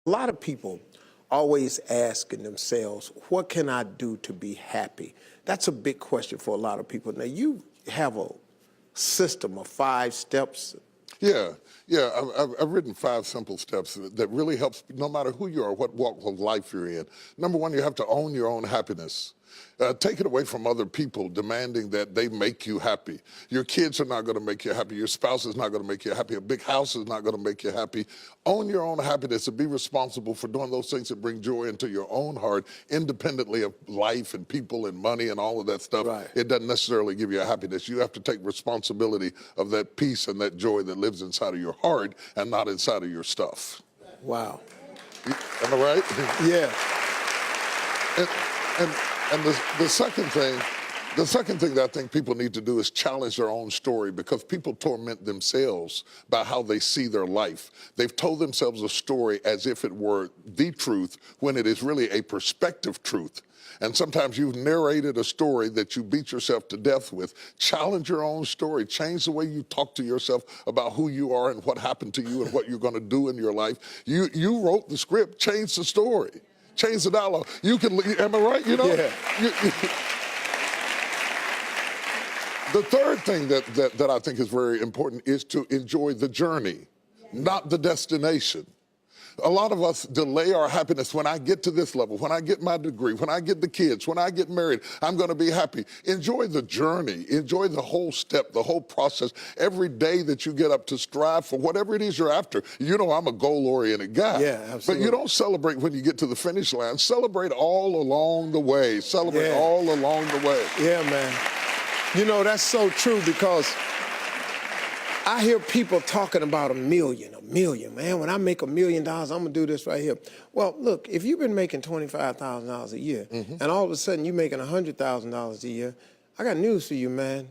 A lot of people always asking themselves, what can I do to be happy? That's a big question for a lot of people. Now, you have a system of 5 steps. Yeah. I've written 5 simple steps that really helps no matter who you are, what walk of life you're in. Number 1, you have to own your own happiness. Take it away from other people demanding that they make you happy. Your kids are not going to make you happy. Your spouse is not going to make you happy. A big house is not going to make you happy. Own your own happiness and be responsible for doing those things that bring joy into your own heart, independently of life and people and money and all of that stuff. Right. It doesn't necessarily give you a happiness. You have to take responsibility of that peace and that joy that lives inside of your heart and not inside of your stuff. Wow. Am I right? Yeah. And the second thing that I think people need to do is challenge their own story, because people torment themselves by how they see their life. They've told themselves a story as if it were the truth when it is really a perspective truth. And sometimes you've narrated a story that you beat yourself to death with. Challenge your own story. Change the way you talk to yourself about who you are and what happened to you and what you're going to do in your life. You wrote the script. Change the story. Change the dialogue. You can, am I right? You know? Yeah. The third thing that I think is very important is to enjoy the journey, not the destination. A lot of us delay our happiness. When I get to this level, when I get my degree, when I get the kids, when I get married, I'm going to be happy. Enjoy the journey. Enjoy the whole step, the whole process. Every day that you get up to strive for whatever it is you're after. You know I'm a goal-oriented guy. Yeah, absolutely. But you don't celebrate when you get to the finish line. Celebrate all along the way. Celebrate all along the way. Yeah, man. You know, that's so true, because I hear people talking about a million, man. When I make $1 million, I'm gonna do this right here. Well, look, if you've been making $25,000 a year, and all of a sudden you're making $100,000 a year, I got news for you, man.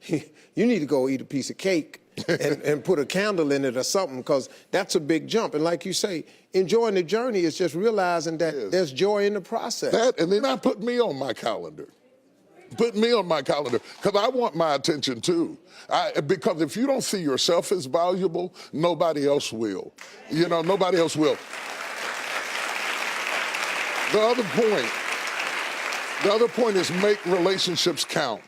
You need to go eat a piece of cake and put a candle in it or something, because that's a big jump. And like you say, enjoying the journey is just realizing that there's joy in the process. That, and then I put me on my calendar. Put me on my calendar, because I want my attention too. Because if you don't see yourself as valuable, nobody else will. You know, nobody else will. The other point is make relationships count.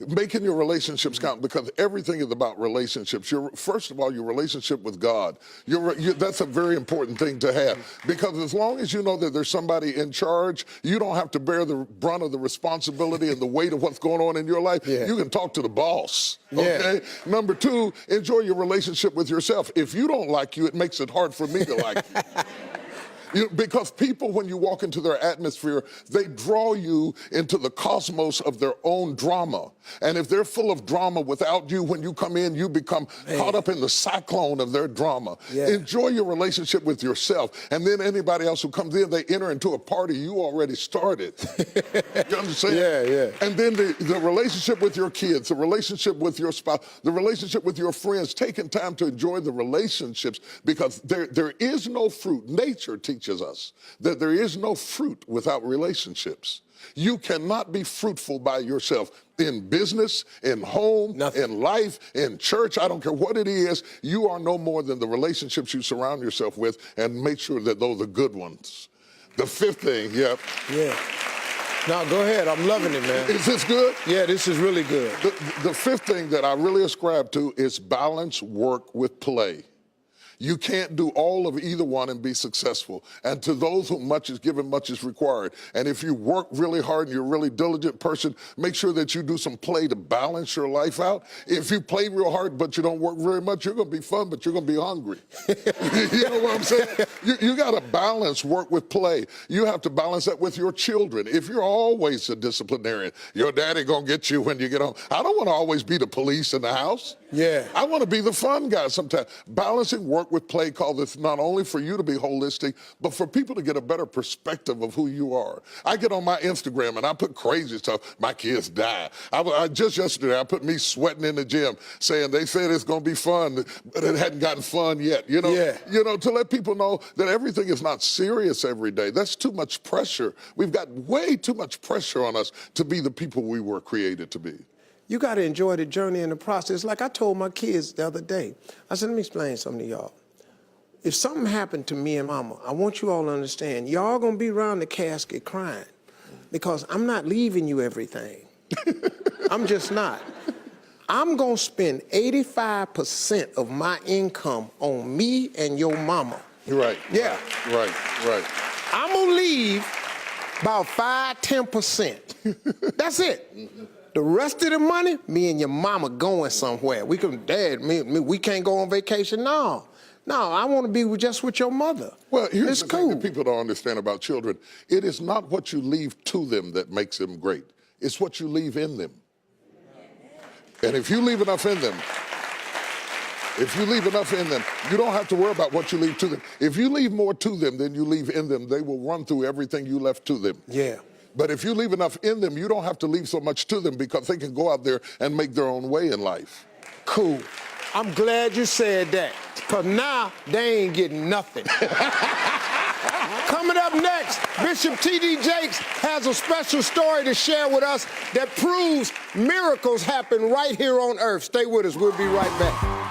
Making your relationships count, because everything is about relationships. First of all, your relationship with God. That's a very important thing to have, because as long as you know that there's somebody in charge, you don't have to bear the brunt of the responsibility and the weight of what's going on in your life. Yeah. You can talk to the boss, okay? Yeah. Number 2, enjoy your relationship with yourself. If you don't like you, it makes it hard for me to like you. Because people, when you walk into their atmosphere, they draw you into the cosmos of their own drama. And if they're full of drama without you, when you come in, you become caught up in the cyclone of their drama. Yeah. Enjoy your relationship with yourself. And then anybody else who comes in, they enter into a party you already started. You understand? Yeah. And then the relationship with your kids, the relationship with your spouse, the relationship with your friends, taking time to enjoy the relationships, because there is no fruit. Nature teaches us that there is no fruit without relationships. You cannot be fruitful by yourself in business, in home, in life, in church. I don't care what it is. You are no more than the relationships you surround yourself with, and make sure that those are good ones. The 5th thing, Yeah. No, go ahead. I'm loving it, man. Is this good? Yeah, this is really good. The 5th thing that I really ascribe to is balance work with play. You can't do all of either one and be successful. And to those whom much is given, much is required. And if you work really hard and you're a really diligent person, make sure that you do some play to balance your life out. If you play real hard but you don't work very much, you're going to be fun, but you're going to be hungry. You know what I'm saying? You got to balance work with play. You have to balance that with your children. If you're always a disciplinarian, your daddy going to get you when you get home. I don't want to always be the police in the house. Yeah. I want to be the fun guy sometimes. Balancing work with play call this not only for you to be holistic, but for people to get a better perspective of who you are. I get on my Instagram and I put crazy stuff. My kids die. Just yesterday, I put me sweating in the gym saying they said it's going to be fun, but it hadn't gotten fun yet. You know, to let people know that everything is not serious every day. That's too much pressure. We've got way too much pressure on us to be the people we were created to be. You got to enjoy the journey and the process. Like I told my kids the other day, I said, let me explain something to y'all. if something happened to me and Mama, I want you all to understand, y'all gonna be around the casket crying because I'm not leaving you everything. I'm just not. I'm gonna spend 85% of my income on me and your mama. Right. Yeah. Right. I'm gonna leave about 5–10%. That's it. The rest of the money, me and your mama going somewhere. We can, Dad, we can't go on vacation. No, I want to be just with your mother. Well, here's it's the cool. thing that people don't understand about children. It is not what you leave to them that makes them great. It's what you leave in them. And if you leave enough in them, you don't have to worry about what you leave to them. If you leave more to them than you leave in them, they will run through everything you left to them. Yeah. But if you leave enough in them, you don't have to leave so much to them because they can go out there and make their own way in life. Cool. I'm glad you said that, because now they ain't getting nothing. Coming up next, Bishop T.D. Jakes has a special story to share with us that proves miracles happen right here on earth. Stay with us. We'll be right back.